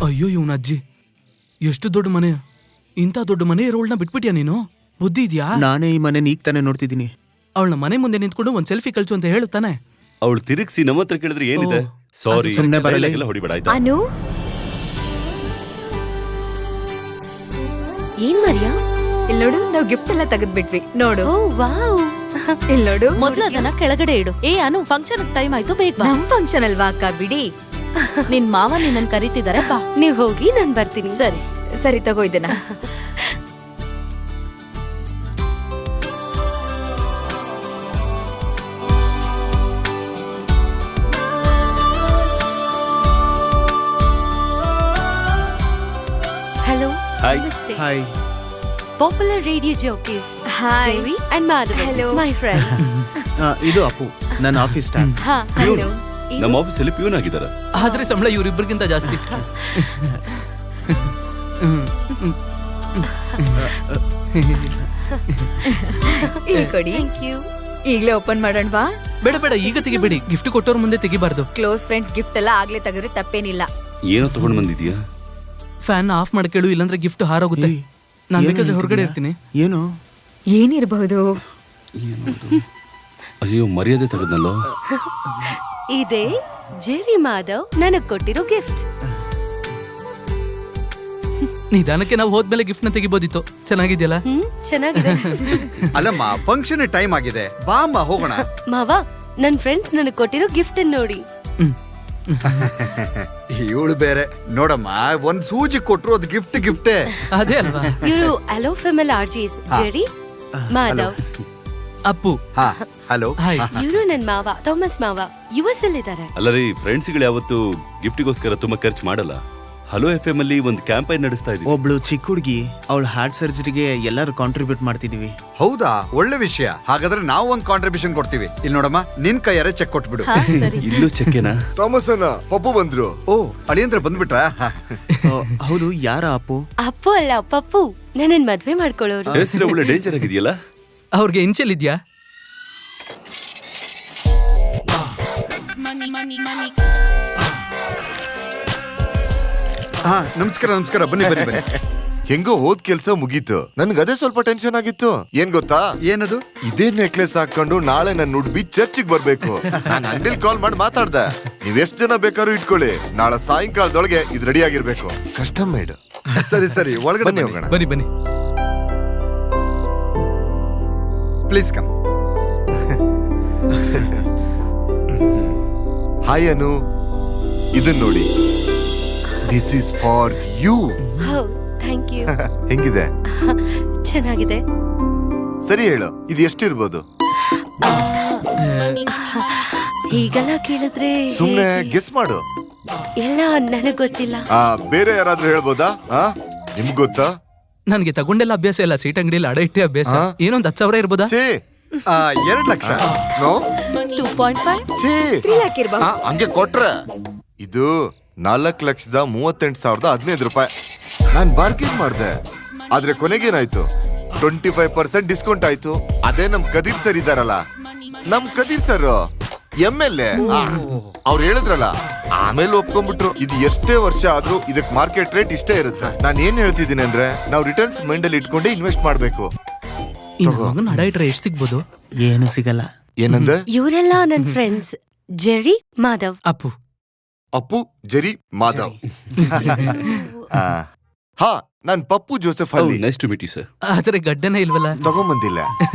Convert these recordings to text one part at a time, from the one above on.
ಅಯ್ಯೋ ಇವನ ಅಜ್ಜಿ, ಎಷ್ಟು ದೊಡ್ಡ ಮನೆ, ಇಂಥ ದೊಡ್ಡ ಮನೆ ಇರೋಳನ್ನ ಬಿಟ್ಬಿಟ್ಯಾ ನೀನು? ಬುದ್ಧಿ ಇದ್ಯಾ? ನಾನೇ ಈ ಮನೆ ಈಗ ತಾನೇ ನೋಡ್ತಿದ್ದೀನಿ. ಅವಳನ್ನ ಮನೆ ಮುಂದೆ ನಿಂತ್ಕೊಂಡು ಒಂದ್ ಸೆಲ್ಫಿ ಕಳ್ಸು ಅಂತ ಹೇಳುತ್ತಾನೆ. ಅವಳು ತಿರುಗಿಸಿ ನಮ್ಮ ಹತ್ರ ಕೇಳಿದ್ರೆ ಏನಿದೆ? ಸಾರಿ, ಸುಮ್ನೆ ಬರಲ್ಲ. ಹೊಡಿಬೇಡ ಆಯ್ತಾ? ಅನು, ಏನ್ ಮರಿಯಾ? ಇಲ್ಲೋಡು, ನಾವು ಗಿಫ್ಟ್ ಎಲ್ಲ ತೆಗೆದ್ಬಿಟ್ವಿ ನೋಡು. ಓ ವಾವ್. ಇಲ್ಲೋಡು, ಮೊದ್ಲು ಅದನ್ನ ಕೆಳಗಡೆ ಇಡು. ಏ ಅನು, ಫಂಕ್ಷನ್ ಟೈಮ್ ಆಯ್ತು, ಬೇಗ ಬಾ. ನಮ್ ಫಂಕ್ಷನ್ ಅಲ್ವಾ ಅಕ್ಕ, ಬಿಡಿ. ನಿನ್ ಮಾವ ನಿನ್ನನ್ ಕರೀತಿದಾರೆ, ಬಾ. ನೀವ್ ಹೋಗಿ, ನಾನ್ ಬರ್ತೀನಿ. ಸರಿ ಸರಿ, ತಗೋ ಇದನ್ನ. Hello. Hi. Hi. Popular radio jockeys Hi. Jerry and Madhav. Hello. My friends. ಇದು ಅಪ್ಪು, ನನ್ನ ಆಫೀಸ್ ಸ್ಟಾಫ್. ಹಾ, ಹಲೋ. ನಮ್ಮ ಆಫೀಸಲ್ಲಿ ಪ್ಯೂನ್ ಆಗಿದ್ದಾರೆ. ಆದ್ರೆ ಸಂಬಳ ಇವ್ರಿಬ್ರಿಗಿಂತ ಜಾಸ್ತಿ. ಇಲ್ಲಿ ಕೊಡಿ. Thank you. ಈಗ್ಲೇ ಓಪನ್ ಮಾಡೋಣವಾ? ಬೇಡ ಬೇಡ, ಈಗ ತೆಗಿಬೇಡಿ. ಗಿಫ್ಟ್ ಕೊಟ್ಟವ್ರ ಮುಂದೆ ತೆಗಿಬಾರ್ದು. ಕ್ಲೋಸ್ ಫ್ರೆಂಡ್ಸ್ ಗಿಫ್ಟ್ ಎಲ್ಲ ಆಗ್ಲೇ ತೆಗೆದ್ರೆ ತಪ್ಪೇನಿಲ್ಲ. ಏನೋ ತಗೊಂಡ್ ಬಂದಿದ್ಯಾ? ಫ್ಯಾನ್ ಆಫ್ ಮಾಡ್ಕೇಳು, ಇಲ್ಲಾಂದ್ರೆ ಗಿಫ್ಟ್ ಹಾರೋಗುತ್ತೆ. ನಾನ್ ಬೇಕಾದ್ರೆ ಹೊರಗಡೆ ಇರ್ತೀನಿ. ಏನು ಏನಿರಬಹುದು? ಅಯ್ಯೋ, ಮರ್ಯಾದೆ ತೆಗೆದ್ನಲ್ಲೋ. ಇದೇ ಜೆರಿ ಮಾಧವ್ ನನಗ್ ಕೊಟ್ಟಿರೋ ಗಿಫ್ಟ್. ನಿಧಾನಕ್ಕೆ ನಾವು ಹೋದ್ಮೇಲೆ ಗಿಫ್ಟ್ ನ ತೆಗಿಬೋದಿತ್ತು. ಚೆನ್ನಾಗಿದ್ಯಲ್ಲ? ಚೆನ್ನಾಗಿದೆ. ಅಲ್ಲಮ್ಮ, ಫಂಕ್ಷನ್ ಟೈಮ್ ಆಗಿದೆ, ಬಾ ಅಮ್ಮ ಹೋಗೋಣ. ಮಾವ, ನನ್ ಫ್ರೆಂಡ್ಸ್ ನನಗ್ ಕೊಟ್ಟಿರೋ ಗಿಫ್ಟ್ ನೋಡಿ. ಇವಳು ಬೇರೆ ನೋಡಮ್ಮ, ಒಂದ್ ಸೂಜಿ ಕೊಟ್ರು ಅದು ಗಿಫ್ಟೇ. ಅದೇ ಅಲ್ವಾ? ಇವರು ಅಲೋ ಫೆಮಲ್ ಆರ್ಜಿಸ್ ಜೆರಿ ಮಾಧವ್. ಅಪ್ಪು. ಹಾ, ಹಲೋ. ಹಾಯ್. ಇವರು ನನ್ ಮಾವ ಥಾಮಸ್ ಮಾವ, ಯುಎಸ್ ಅಲ್ಲಿದ್ದಾರೆ. ಅಲ್ಲ ರೀ, ಫ್ರೆಂಡ್ಸ್ಗಳು ಯಾವತ್ತು ಗಿಫ್ಟಿಗೋಸ್ಕರ ತುಂಬಾ ಖರ್ಚು ಮಾಡಲ್ಲ. ಹಲೋ FM ಅಲ್ಲಿ ಒಂದು ಕ್ಯಾಂಪೈನ್ ನಡೆಸ್ತಾ ಇದೀವಿ. ಒಬ್ಳು ಚಿಕ್ಕ ಹುಡುಗಿ, ಅವಳ ಹಾರ್ಟ್ ಸರ್ಜರಿಗೆ ಎಲ್ಲರೂ ಕಾಂಟ್ರಿಬ್ಯೂಟ್ ಮಾಡ್ತಿದೀವಿ. ಹೌದಾ, ಒಳ್ಳೆ ವಿಷಯ. ಹಾಗಾದ್ರೆ ನಾವು ಒಂದ್ ಕಾಂಟ್ರಿಬ್ಯೂಷನ್ ಕೊಡ್ತೀವಿ. ಇಲ್ಲಿ ನೋಡಮ್ಮ, ನಿನ್ ಕೈಯಾರೆ ಚೆಕ್ ಕೊಟ್ಬಿಡು. ಹಾ, ಸರಿ. ಇಲ್ಲೂ ಚೆಕ್ಕೆನಾ? ಥಾಮಸ್ ಅಣ್ಣ, ಪಪ್ಪು ಬಂದ್ರು. ಓ, ಅಳಿಯಂದ್ರೆ ಬಂದ್ಬಿಟ್ರಾ? ಹೌದು, ಯಾರ ಅಪ್ಪು? ಅಪ್ಪು ಅಲ್ಲ, ಪಪ್ಪು. ನನ್ನನ್ ಮದ್ವೆ ಮಾಡ್ಕೊಳ್ಳೋರು. ಹೆಸರು ಒಳ್ಳೆ ಡೇಂಜರ್ ಆಗಿದೆಯಲ್ಲ. ಅವ್ರಿಗೆ ಇನ್ಷಿಯಲ್ ಇದ್ಯಾ? ಹಾ, ನಮಸ್ಕಾರ, ಬನ್ನಿ. ಹೆಂಗೋ ಹೋದ್ ಕೆಲ್ಸ ಮುಗೀತು. ನನ್ಗೆ ಅದೇ ಸ್ವಲ್ಪ ಟೆನ್ಷನ್ ಆಗಿತ್ತು. ಏನ್ ಗೊತ್ತಾ? ಏನದು? ಇದೇ ನೆಕ್ಲೆಸ್ ಹಾಕೊಂಡು ನಾಳೆ ನನ್ನ ಉಡ್ಬಿ ಚರ್ಚಿಗೆ ಬರ್ಬೇಕು. ನಾನು ಅಂಗಡಿಲಿ ಕಾಲ್ ಮಾಡಿ ಮಾತಾಡ್ದೆ. ನೀವ್ ಎಷ್ಟ್ ಜನ ಬೇಕಾದ್ರೂ ಇಟ್ಕೊಳ್ಳಿ, ನಾಳೆ ಸಾಯಂಕಾಲದೊಳಗೆ ಇದು ರೆಡಿ ಆಗಿರ್ಬೇಕು. Custom made. ಸರಿ, ಒಳಗಡೆ ಬನ್ನಿ ಹೋಗೋಣ. ಬನ್ನಿ. Please come. ಹಾಯ್ ಅನು, ಇದನ್ ನೋಡಿ. This is for you. Thank you. ಹೆಂಗಿದೆ? ಚೆನ್ನಾಗಿದೆ. ಸರಿ ಹೇಳು, ಇದು ಎಷ್ಟಿರ್ಬೋದು? ಹೀಗೆಲ್ಲ ಕೇಳಿದ್ರೆ ಸುಮ್ನೆ ಗೆಸ್ ಮಾಡು. ಎಲ್ಲ ನನಗ್ ಗೊತ್ತಿಲ್ಲ. ಬೇರೆ ಯಾರಾದ್ರೂ ಹೇಳ್ಬೋದಾ? ನಿಮ್ಗ್ ಗೊತ್ತಾ? ನನ್ಗೆ ತಗೊಂಡೆಲ್ಲ ಅಭ್ಯಾಸ ಇಲ್ಲ. ಸೀಟ್ ಅಂಗಡಿಯಲ್ಲಿ ಅಡ ಇಟ್ಟೆ ಅಭ್ಯಾಸ. ಏನೊಂದ್ 10,000 ಇರ್ಬೋದಾ? 2 ಲಕ್ಷ. ನೋ, 2.5. 3 lakh ಇರ್ಬಹುದು. ಹಂಗೆ ಕೊಟ್ರೆ ಇದು 4,38,015 ರೂಪಾಯಿ. ನಾನ್ ಬಾರ್ಗೇನ್ ಮಾಡ್ದೆ, ಆದ್ರೆ ಕೊನೆಗೇನಾಯ್ತು? 25% ಡಿಸ್ಕೌಂಟ್ ಆಯ್ತು. ಅದೇ ನಮ್ ಕದೀರ್ ಸರ್ ಇದಾರಲ್ಲ, ನಮ್ ಕದೀರ್ ಸರ್ MLA, ಅವ್ರು ಹೇಳಿದ್ರಲ್ಲ, ಆಮೇಲೆ ಒಪ್ಕೊಂಡ್ಬಿಟ್ರು. ಇದು ಎಷ್ಟೇ ವರ್ಷ ಆದ್ರೂ ಇದಕ್ ಮಾರ್ಕೆಟ್ ರೇಟ್ ಇಷ್ಟೇ ಇರುತ್ತೆ. ನಾನ್ ಏನ್ ಹೇಳ್ತಿದ್ದೀನಿ ಅಂದ್ರೆ, ನಾವು ರಿಟರ್ನ್ಸ್ ಮೈಂಡ್ ಅಲ್ಲಿ ಇಟ್ಕೊಂಡೆ ಇನ್ವೆಸ್ಟ್ ಮಾಡ್ಬೇಕು. ಮಗನ್ ಅಡ ಇಟ್ರೆ ಎಷ್ಟು ಸಿಗ್ಬೋದು? ಏನು ಸಿಗಲ್ಲ. ಏನಂದ್ರೆ? ಇವರೆಲ್ಲ ನನ್ friends Jerry Madhav. Appu, Jerry, Madhav. ಹಾ, ನಾನ್ ಪಪ್ಪು ಜೋಸೆಫ್ ಅಲ್ಲಿ. Nice to meet you sir. ಆದ್ರೆ ಗಡ್ಡನೇ ಇಲ್ವಲ್ಲ? ತಗೊಂಬಂದಿಲ್ಲ.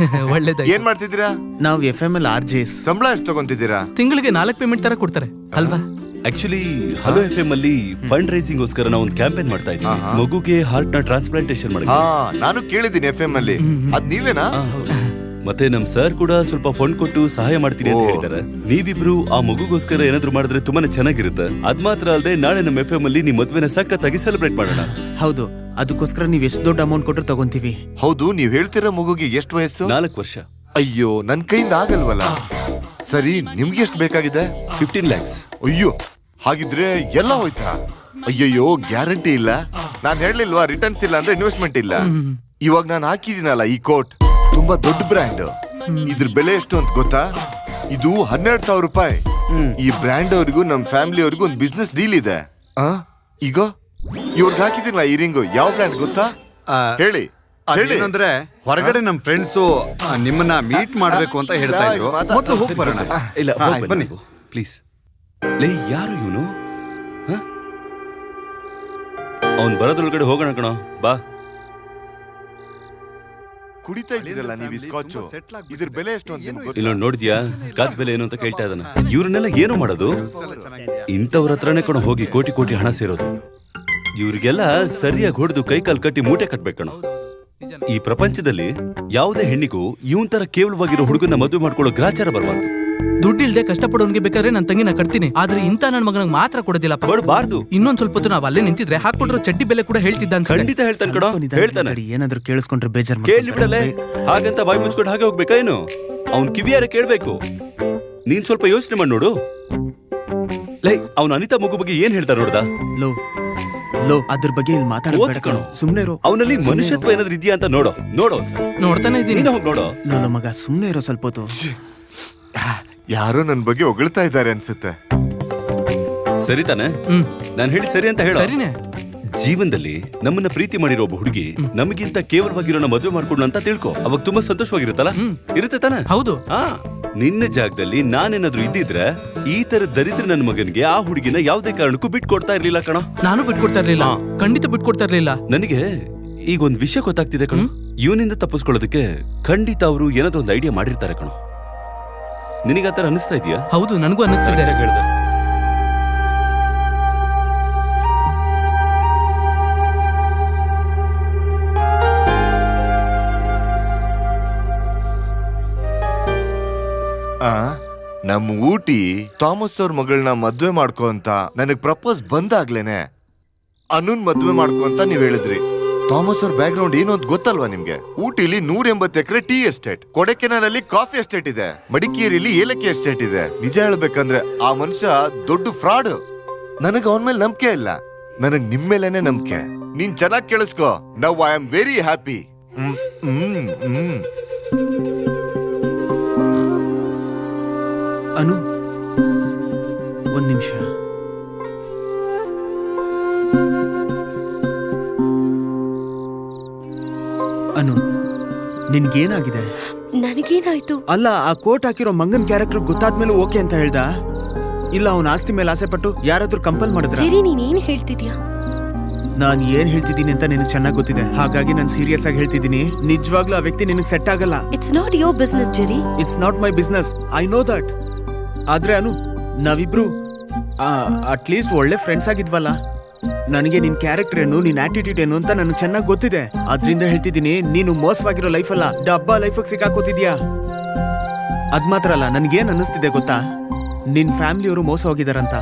ಒಳ್ಳೇದಾಯ್ತು. ಏನ್ ಮಾಡ್ತಿದ್ದೀರಾ? ನಾವು FML RJs. ಸಂಬಳ ಎಷ್ಟು ತಗೊಂತಿದ್ದೀರಾ? ತಿಂಗಳಿಗೆ 4 ಪೇಮೆಂಟ್ ತರ ಕೊಡ್ತಾರೆ ಅಲ್ವಾ? ಆಕ್ಚುಲಿ ಹಲೋ FM ಅಲ್ಲಿ ಫಂಡ್ ರೈಸಿಂಗ್ ಗೋಸ್ಕರ ನಾವು ಒಂದು ಕ್ಯಾಂಪೇನ್ ಮಾಡ್ತಾ ಇದ್ದೀವಿ. ಮಗುಗೆ ಹಾರ್ಟ್ ನ ಟ್ರಾನ್ಸ್ಪ್ಲಾಂಟೇಶನ್ ಮಾಡಿ. ನಾನು ಕೇಳಿದ್ದೀನಿ FM ಅಲ್ಲಿ. ಅದ್ ನೀವೇನಾ? ಮತ್ತೆ ನಮ್ ಸರ್ ಕೂಡ ಸ್ವಲ್ಪ ಫಂಡ್ ಕೊಟ್ಟು ಸಹಾಯ ಮಾಡ್ತೀನಿ ಅಂತ ಹೇಳಿದ್ದಾರೆ. ನೀವಿಬ್ರು ಆ ಮಗುಗೋಸ್ಕರ ಏನಾದ್ರು ಮಾಡಿದ್ರೆ ತುಂಬಾನೇ ಚೆನ್ನಾಗಿರುತ್ತೆ. ಅದ್ ಮಾತ್ರ ಅಲ್ಲದೆ ನಾಳೆ ನಮ್ಮ FM ಅಲ್ಲಿ ನಿಮ್ ಮದ್ವೆನ ಸಖತ್ತಾಗಿ ಸೆಲೆಬ್ರೇಟ್ ಮಾಡೋಣ. ಹೌದು, ಅದಕ್ಕೋಸ್ಕರ ನೀವ್ ಎಷ್ಟು ದೊಡ್ಡ ಅಮೌಂಟ್ ಕೊಟ್ಟರು ತಗೊಂತೀವಿ. ಹೌದು, ನೀವ್ ಹೇಳ್ತಿರೋ ಮಗುಗೆ ಎಷ್ಟು ವಯಸ್ಸು? 4 ವರ್ಷ. ಅಯ್ಯೋ, ನನ್ ಕೈಯಿಂದ ಆಗಲ್ವಲ್ಲ. ಸರಿ, ನಿಮ್ಗೆ ಎಷ್ಟು ಬೇಕಾಗಿದೆ? 15 lakhs. ಅಯ್ಯೋ, ಹಾಗಿದ್ರೆ ಎಲ್ಲ ಹೋಯ್ತಾ? ಅಯ್ಯಯ್ಯೋ, ಗ್ಯಾರಂಟಿ ಇಲ್ಲ. ನಾನ್ ಹೇಳಿಲ್ವಾ, ರಿಟರ್ನ್ಸ್ ಇಲ್ಲ ಅಂದ್ರೆ ಇನ್ವೆಸ್ಟ್ಮೆಂಟ್ ಇಲ್ಲ. ಇವಾಗ ನಾನು ಹಾಕಿದೀನಲ್ಲ ಈ ಕೋಟ್, ತುಂಬಾ ದೊಡ್ಡ ಬ್ರ್ಯಾಂಡ್. ಇದ್ರ ಬೆಲೆ ಎಷ್ಟು ಅಂತ ಗೊತ್ತಾ? ಇದು 12,000 ರೂಪಾಯಿ. ಈ ಬ್ರ್ಯಾಂಡ್ ಅವ್ರಿಗೂ ನಮ್ ಫ್ಯಾಮಿಲಿ ಅವ್ರಿಗೂ ಒಂದು ಬಿಸ್ನೆಸ್ ಡೀಲ್ ಇದೆ. ಈಗ ಇವ್ರಿಗೆ ಹಾಕಿದಿಲ್ಲ ಈ ರಿಂಗು ಯಾವ ಬ್ರ್ಯಾಂಡ್ ಗೊತ್ತಾ? ಆ, ಹೇಳಿ ಹೇಳಿ. ಅದೇನಂದ್ರೆ ಹೊರಗಡೆ ನಮ್ ಫ್ರೆಂಡ್ಸು ನಿಮ್ಮನ್ನ ಮೀಟ್ ಮಾಡ್ಬೇಕು ಅಂತ ಹೇಳ್ತಾ ಇದ್ರು. ಮೊದ್ಲು ಹೋಗಿ ಬರೋಣ. ಇಲ್ಲ ಹಾ, ಹೋಗ್ ಬನ್ನಿ. ಬನ್ನಿ ಪ್ಲೀಸ್. ಲೇ ಯಾರು ಇವನು? ಅವನ್ ಬರೋದ್ರೊಳಗಡೆ ಹೋಗೋಣ ಕಣೋ, ಬಾ. ಕುಡಿತಾ ಇದ್ದೀರಲ್ಲ ನೀವು ಈ ಸ್ಕಾಚ್, ಇದ್ರ ಬೆಲೆ ಎಷ್ಟು ಅಂತ ನಿಮ್ಗೆ ಗೊತ್ತಾ? ಇಲ್ಲ ನೋಡಿದ್ಯಾ ಸ್ಕಾಚ್ ಬೆಲೆ ಏನು ಅಂತ ಕೇಳ್ತಾ ಇದ್ದಾನೆ. ಇವ್ರನ್ನೆಲ್ಲ ಏನು ಮಾಡೋದು? ಇಂಥವ್ರ ಹತ್ರನೇ ಕಣೋ ಹೋಗಿ ಕೋಟಿ ಕೋಟಿ ಹಣ ಸೇರೋದು. ಇವ್ರಿಗೆಲ್ಲ ಸರಿಯಾಗಿ ಹೊಡೆದು ಕೈಕಾಲು ಕಟ್ಟಿ ಮೂಟೆ ಕಟ್ಬೇಕಣ. ಈ ಪ್ರಪಂಚದಲ್ಲಿ ಯಾವುದೇ ಹೆಣ್ಣಿಗೂ ಇವನ್ ತರ ಕೇವಲವಾಗಿರೋ ಹುಡುಗನ ಮದುವೆ ಮಾಡ್ಕೊಳ್ಳೋ ಗ್ರಾಚಾರ ಬರಬಾರ್ದು. ದುಡ್ಡಿಲ್ದೆ ಕಷ್ಟಪಡೋನ್ಗೆ ಬೇಕಾದ್ರೆ ನನ್ನ ತಂಗಿನ ಕಟ್ತೀನಿ, ಆದ್ರೆ ಇಂತ ನನ್ನ ಮಗನಿಗೆ ಮಾತ್ರ ಕೊಡೋದಿಲ್ಲ. ಕೊಡಬಾರ್ದು. ಇನ್ನೊಂದ್ ಸ್ವಲ್ಪ ಹೊತ್ತು ನಾವ್ ಅಲ್ಲೇ ನಿಂತಿದ್ರೆ ಹಾಕೊಟ್ರು ಚಡ್ಡಿ ಬೆಲೆ ಕೂಡ ಹೇಳ್ತಿದ್ದ ಅನ್ಸುತ್ತೆ. ಖಂಡಿತ ಹೇಳ್ತಾನೆ ಕಣೋ, ಹೇಳ್ತಾನೆ. ಏನಾದ್ರು ಕೇಳಿಸ್ಕೊಂಡ್ರೆ ಬೇಜಾರ್ ಕೇಳಿ ಬಿಡಲೆ, ಹಾಗಂತ ಬಾಯಿ ಮುಚ್ಕೊಂಡು ಹಾಗೆ ಹೋಗ್ಬೇಕಾ ಏನು? ಅವ್ನ್ ಕಿವಿಯಾರ ಕೇಳ್ಬೇಕು. ನೀನ್ ಸ್ವಲ್ಪ ಯೋಚನೆ ಮಾಡಿ ನೋಡು. ಲೈ ಅವ್ನ ಅನಿತಾ ಮಗು ಬಗ್ಗೆ ಏನ್ ಹೇಳ್ತಾ ನೋಡ್ದ? ಲೋ ಅದ್ರ ಬಗ್ಗೆ ಇಲ್ಲಿ ಮಾತಾಡಬೇಡ ಕಣೋ, ಸುಮ್ನೆ ಇರೋ. ಅವನಲ್ಲಿ ಮನುಷ್ಯತ್ವ ಏನಾದ್ರು ಇದೆಯಾ ಅಂತ ನೋಡೋ. ನೋಡ್ತಾನೆ ಇದೀನಿ. ನೀನು ಹೋಗಿ ನೋಡೋ. ಲೋ ಮಗ ಸುಮ್ನೆ ಇರೋ ಸ್ವಲ್ಪ ಹೊತ್ತು. ಯಾರೋ ನನ್ ಬಗ್ಗೆ ಹೊಗಳ್ತಾ ಇದ್ದಾರೆ ಅನ್ಸುತ್ತೆ. ಸರಿ ತಾನೆ? ನಾನು ಹೇಳಿ ಸರಿ ಅಂತ ಹೇಳ. ಸರಿನೇ. ಜೀವನದಲ್ಲಿ ನಮ್ಮನ್ನ ಪ್ರೀತಿ ಮಾಡಿರೋ ಒಬ್ಬ ಹುಡುಗಿ ನಮಗಿಂತ ಕೇವಲವಾಗಿರೋನ ಮದುವೆ ಮಾಡ್ಕೊಂಡು ಅಂತ ತಿಳ್ಕೊ, ಅವಾಗ ತುಂಬಾ ಸಂತೋಷವಾಗಿರುತ್ತಲ್ಲ? ಇರುತ್ತೆ ತಾನೆ? ಹೌದು. ನಿನ್ನ ಜಾಗದಲ್ಲಿ ನಾನೇನಾದ್ರೂ ಇದ್ದಿದ್ರೆ ಈ ತರ ದರಿದ್ರ ನನ್ನ ಮಗನಿಗೆ ಆ ಹುಡುಗಿನ ಯಾವುದೇ ಕಾರಣಕ್ಕೂ ಬಿಟ್ಕೊಡ್ತಾ ಇರ್ಲಿಲ್ಲ ಕಣ. ನಾನು ಬಿಟ್ಕೊಡ್ತಾ ಇರ್ಲಿಲ್ಲ, ಖಂಡಿತ ಬಿಟ್ಕೊಡ್ತಾ ಇರ್ಲಿಲ್ಲ. ನನಗೆ ಈಗ ಒಂದ್ ವಿಷಯ ಗೊತ್ತಾಗ್ತಿದೆ ಕಣ. ಇವನಿಂದ ತಪ್ಪಿಸ್ಕೊಳ್ಳೋದಕ್ಕೆ ಖಂಡಿತ ಅವರು ಏನಾದ್ರೂ ಒಂದು ಐಡಿಯಾ ಮಾಡಿರ್ತಾರೆ ಕಣ. ನಿನಗೆ ಆತರ ಅನಿಸ್ತಾ ಇದೆಯಾ? ಹೌದು, ನನಗೂ ಅನಿಸ್ತಿದೆ. ಹೇಳ್ದೆ. ನಮ್ ಊಟಿ ಥಾಮಸ್ ಅವ್ರ ಮಗಳನ್ನ ಮದ್ವೆ ಮಾಡ್ಕೋ ಅಂತ ನನಗ್ ಪ್ರಪೋಸ್ ಬಂದಾಗ್ಲೇನೆ ಅನುನ್ ಮದ್ವೆ ಮಾಡ್ಕೋ ಅಂತ ನೀವ್ ಹೇಳಿದ್ರಿ. ಥಾಮಸ್ ಅವ್ರ ಬ್ಯಾಕ್ ಗ್ರೌಂಡ್ ಏನು ಅಂತ ಗೊತ್ತಲ್ವಾ ನಿಮ್ಗೆ? ಊಟಿಲಿ 180 ಎಕರೆ ಟೀ ಎಸ್ಟೇಟ್, ಕೊಡೆಕೆನಾಲ್ ಅಲ್ಲಿ ಕಾಫಿ ಎಸ್ಟೇಟ್ ಇದೆ, ಮಡಿಕೇರಿಲಿ ಏಲಕ್ಕಿ ಎಸ್ಟೇಟ್ ಇದೆ. ನಿಜ ಹೇಳ್ಬೇಕಂದ್ರೆ ಆ ಮನುಷ್ಯ ದೊಡ್ಡ ಫ್ರಾಡ್. ನನಗ್ ಅವನ ಮೇಲೆ ನಂಬಿಕೆ ಇಲ್ಲ, ನನಗ್ ನಿಮ್ ಮೇಲೇನೆ ನಂಬಿಕೆ. ನೀನ್ ಚೆನ್ನಾಗಿ ಕೇಳಿಸ್ಕೋ. Now I am very happy. Anu ಒಂದ್ ನಿಮಿಷ. ಅನು ನಿನ್ಗೇನಾಗಿದೆ? ನನಗೇನಾಯ್ತು? ಅಲ್ಲ, ಆ ಕೋಟ್ ಹಾಕಿರೋ ಮಂಗನ್ ಕ್ಯಾರೆಕ್ಟರ್ ಗೊತ್ತಾದ್ಮೇಲೆ ಓಕೆ ಅಂತ ಹೇಳ್ದ? ಇಲ್ಲ ಅವನ ಆಸ್ತಿ ಮೇಲೆ ಆಸೆ ಪಟ್ಟು ಯಾರಾದ್ರೂ ಕಂಪಲ್ ಮಾಡಿದ್ರ? ಜೆರಿ, ನೀನೇನ್ ಹೇಳ್ತಿದ್ಯಾ? ನಾನ್ ಏನ್ ಹೇಳ್ತಿದ್ದೀನಿ ಅಂತ ನಿನಗ್ ಚೆನ್ನಾಗ್ ಗೊತ್ತಿದೆ, ಹಾಗಾಗಿ ನಾನು ಸೀರಿಯಸ್ ಆಗಿ ಹೇಳ್ತಿದ್ದೀನಿ. ನಿಜವಾಗ್ಲೂ ಆ ವ್ಯಕ್ತಿ ನಿನಗ್ ಸೆಟ್ ಆಗಲ್ಲ. It's not your business Jerry. It's not my business, I know that. ಆದ್ರೆ ಅನು, ನಾವಿಬ್ರು ಅಟ್ಲೀಸ್ಟ್ ಒಳ್ಳೆ ಫ್ರೆಂಡ್ಸ್ ಆಗಿದ್ವಲ್ಲ. ನನಗೆ ನಿನ್ ಕ್ಯಾರೆಕ್ಟರ್ ಏನು, ನಿನ್ ಆಟಿಟ್ಯೂಡ್ ಏನು ಅಂತ ನನಗೆ ಚೆನ್ನಾಗಿ ಗೊತ್ತಿದೆ. ಅದ್ರಿಂದ ಹೇಳ್ತಿದ್ದೀನಿ, ನೀನು ಮೋಸವಾಗಿರೋ ಲೈಫ್ ಅಲ್ಲ, ಡಬ್ಬಾ ಲೈಫಿಗೆ ಸಿಕ್ಕಾಕೋತಿದ್ಯಾ. ಅದ್ ಮಾತ್ರ ಅಲ್ಲ, ನನ್ಗೇನ್ ಅನ್ನಿಸ್ತಿದೆ ಗೊತ್ತಾ, ನಿನ್ ಫ್ಯಾಮಿಲಿಯವರು ಮೋಸ ಹೋಗಿದಾರಂತ.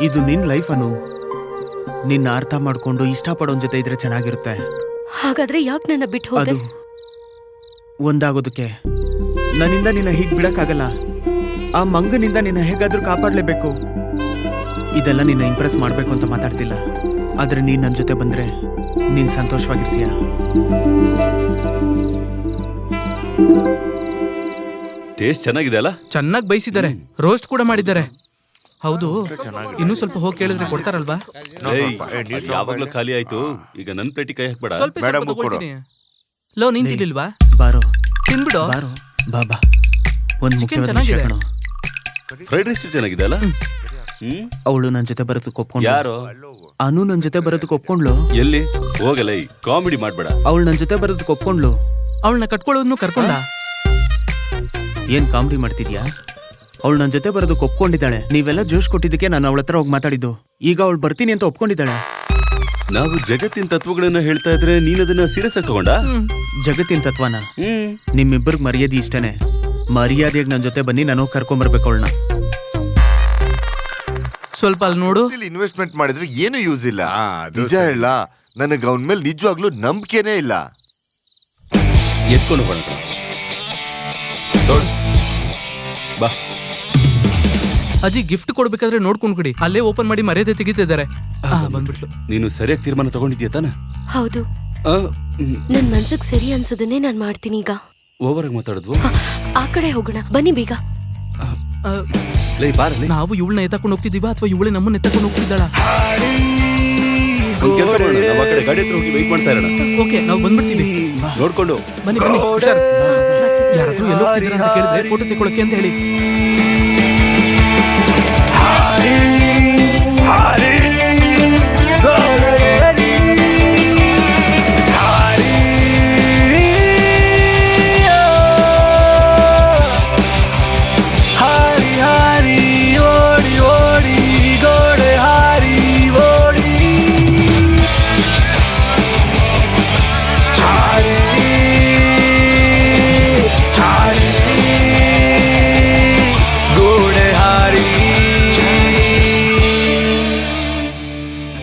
ಇದು ನಿನ್ ಲೈಫ್ ಅನು, ನಿನ್ನ ಅರ್ಥ ಮಾಡ್ಕೊಂಡು ಇಷ್ಟಪಡೋನ್ ಜೊತೆ ಇದ್ರೆ ಚೆನ್ನಾಗಿರುತ್ತೆ. ಹಾಗಾದ್ರೆ ಯಾಕೆ ನನ್ನ ಬಿಟ್ಟು ಹೋದೆ? ಅದು ಒಂದಾಗೋದಕ್ಕೆ. ನನ್ನಿಂದ ನಿನ್ನ ಹೀಗ್ ಬಿಡಕ್ಕಾಗಲ್ಲ. ಆ ಮಂಗನಿಂದ ನಿನ್ನ ಹೇಗಾದ್ರೂ ಕಾಪಾಡ್ಲೇಬೇಕು. ಇದೆಲ್ಲ ನಿನ್ನ ಇಂಪ್ರೆಸ್ ಮಾಡ್ಬೇಕು ಅಂತ ಮಾತಾಡ್ತಿಲ್ಲ, ಆದ್ರೆ ನೀನ್ ನನ್ ಜೊತೆ ಬಂದ್ರೆ ನೀನ್ ಸಂತೋಷವಾಗಿರ್ತೀಯ. ಟೇಸ್ಟ್ ಚೆನ್ನಾಗಿದೆ ಅಲ್ಲ? ಚೆನ್ನಾಗಿ ಬೈಸಿದ್ದಾರೆ, ರೋಸ್ಟ್ ಕೂಡ ಮಾಡಿದ್ದಾರೆ. ಹೌದು, ಇನ್ನೂ ಸ್ವಲ್ಪ ಹೋಗಿ ಕೇಳಿದ್ರೆ ಕೊಡ್ತಾರಲ್ವಾ? ಯಾವಾಗ್ಲೂ ಖಾಲಿ ಆಯ್ತು, ಈಗ ನನ್ ಪ್ಲೇಟಿಗೆ ಕೈ ಹಾಕ್ಬೇಡ. ಸ್ವಲ್ಪ ತಗೊಳ್ತೀನಿ. ಲೋ, ನೀನ್ ತಿನ್ಲಿಲ್ವಾ? ಬಾರೋ ತಿನ್ಬಿಡು. ಬಾರೋ ಬಾಬಾ. ಒಂದ್ ಚಿಕನ್ ಮುಖ್ಯವಾದ ವಿಷಯ ಚೆನ್ನಾಗಿದೆ. ಕಣೋ, ಫ್ರೈಡ್ ರೈಸ್ ಚೆನ್ನಾಗಿದೆ ಅಲ್ಲ? ಅವಳು ನನ್ ಜೊತೆ ಬರೋದಕ್ಕೆ ಒಪ್ಕೊಂಡ್ಲು. ಯಾರು? ಅನು ನನ್ ಜೊತೆ ಬರೋದಕ್ಕೆ ಒಪ್ಕೊಂಡ್ಲು. ಎಲ್ಲಿ ಹೋಗಲ್ಲ, ಈ ಕಾಮಿಡಿ ಮಾಡ್ಬೇಡ. ಅವಳು ನನ್ ಜೊತೆ ಬರೋದಕ್ಕೆ ಒಪ್ಕೊಂಡ್ಲು. ಅವಳನ್ನ ಕಟ್ಕೊಳ್ಳೋದನ್ನು ಕರ್ಕೊಂಡ. ಏನ್ ಕಾಮಿಡಿ ಮಾಡ್ತಿದ್ಯಾ? ಅವಳು ನನ್ ಜೊತೆ ಬರೋದಕ್ಕೆ ಒಪ್ಕೊಂಡಿದ್ದಾಳೆ. ನೀವೆಲ್ಲ ಜೋಶ್ ಕೊಟ್ಟಿದ್ದಕ್ಕೆ ನಾನು ಅವಳ ಹತ್ರ ಹೋಗಿ ಮಾತಾಡಿದ್ದು. ಈಗ ಅವಳು ಬರ್ತೀನಿ ಅಂತ ಒಪ್ಕೊಂಡಿದ್ದಾಳೆ. ನಾವು ಜಗತ್ತಿನ ತತ್ವಗಳನ್ನ ಹೇಳ್ತಾ ಇದ್ರೆ ನೀನ್ ಅದನ್ನ ಸೀರಿಯಸ್ ಆಗಿ ತಗೊಂಡ? ಜಗತ್ತಿನ ತತ್ವನ? ನಿಮ್ಮಿಬ್ಬರಿಗೆ ಮರ್ಯಾದೆ ಇಷ್ಟನೇ. ಮರ್ಯಾದೆಯಾಗಿ ನನ್ ಜೊತೆ ಬನ್ನಿ, ನಾನು ಕರ್ಕೊಂಬರ್ಬೇಕು ಅವಳನ್ನ. ಸ್ವಲ್ಪ ಅಲ್ಲಿ ನೋಡು. ಇನ್ವೆಸ್ಟ್ಮೆಂಟ್ ಮಾಡಿದ್ರೆ ಏನು ಯೂಸ್ ಇಲ್ಲ. ಅದು ನಿಜ ಹೇಳ, ನನಗ್ ಅವನ ಮೇಲೆ ನಿಜವಾಗ್ಲೂ ನಂಬಿಕೆನೇ ಇಲ್ಲ. ಎತ್ಕೊಂಡು ಹೋಗೋಣ ಬಾ. ಅಜ್ಜಿ ಗಿಫ್ಟ್ ಕೊಡ್ಬೇಕಾದ್ರೆ ನೋಡ್ಕೊಂಡ್ ಕೊಡಿ, ಅಲ್ಲೇ ಓಪನ್ ಮಾಡಿ ಮರ್ಯಾದೆ ತೆಗಿತಿದ್ದಾರೆ. ಬಂದ್ಬಿಟ್ಲು. ನೀನು ಸರಿಯಾಗಿ ತೀರ್ಮಾನ ತಗೊಂಡಿದ್ಯಾ ತಾನೆ? ಹೌದು, ನನ್ ಮನ್ಸಿಗೆ ಸರಿ ಅನ್ಸೋದನ್ನೇ ನಾನ್ ಮಾಡ್ತೀನಿ. ಈಗ ಓವರ್ ಆಗಿ ಮಾತಾಡಿದ್ವು. ಆ ಕಡೆ ಹೋಗೋಣ ಬನ್ನಿ ಬೇಗ. ಲೈ ಬಾರಲ್ಲಿ. ನಾವು ಇವಳನ್ನ ಎತ್ತಕೊಂಡು ಹೋಗ್ತಿದೀವ ಅಥವಾ ಇವಳೆ ನಮ್ಮನ್ನ ಎತ್ತಕೊಂಡು ಹೋಗ್ತಿದ್ದಾಳ? ಕೆಲಸ ಮಾಡೋಣ, ನಾವು ಆ ಕಡೆ ಗಾಡಿ ಹತ್ರ ಹೋಗಿ ವೆಯ್ಟ್ ಮಾಡ್ತಾ ಇರೋಣ. ಓಕೆ ನಾವು ಬಂದ್ಬಿಡ್ತೀವಿ. ನೋಡ್ಕೊಂಡು ಬನ್ನಿ ಬನ್ನಿ ಹುಷಾರ್. ಯಾರಾದ್ರೂ ಎಲ್ಲೋ ಹೋಗ್ತಿದ್ದೀರಾ ಅಂತ ಕೇಳಿದ್ರೆ ಫೋಟೋ ತೆಗೊಳಕ್ಕೆ ಅಂತ ಹೇಳಿ.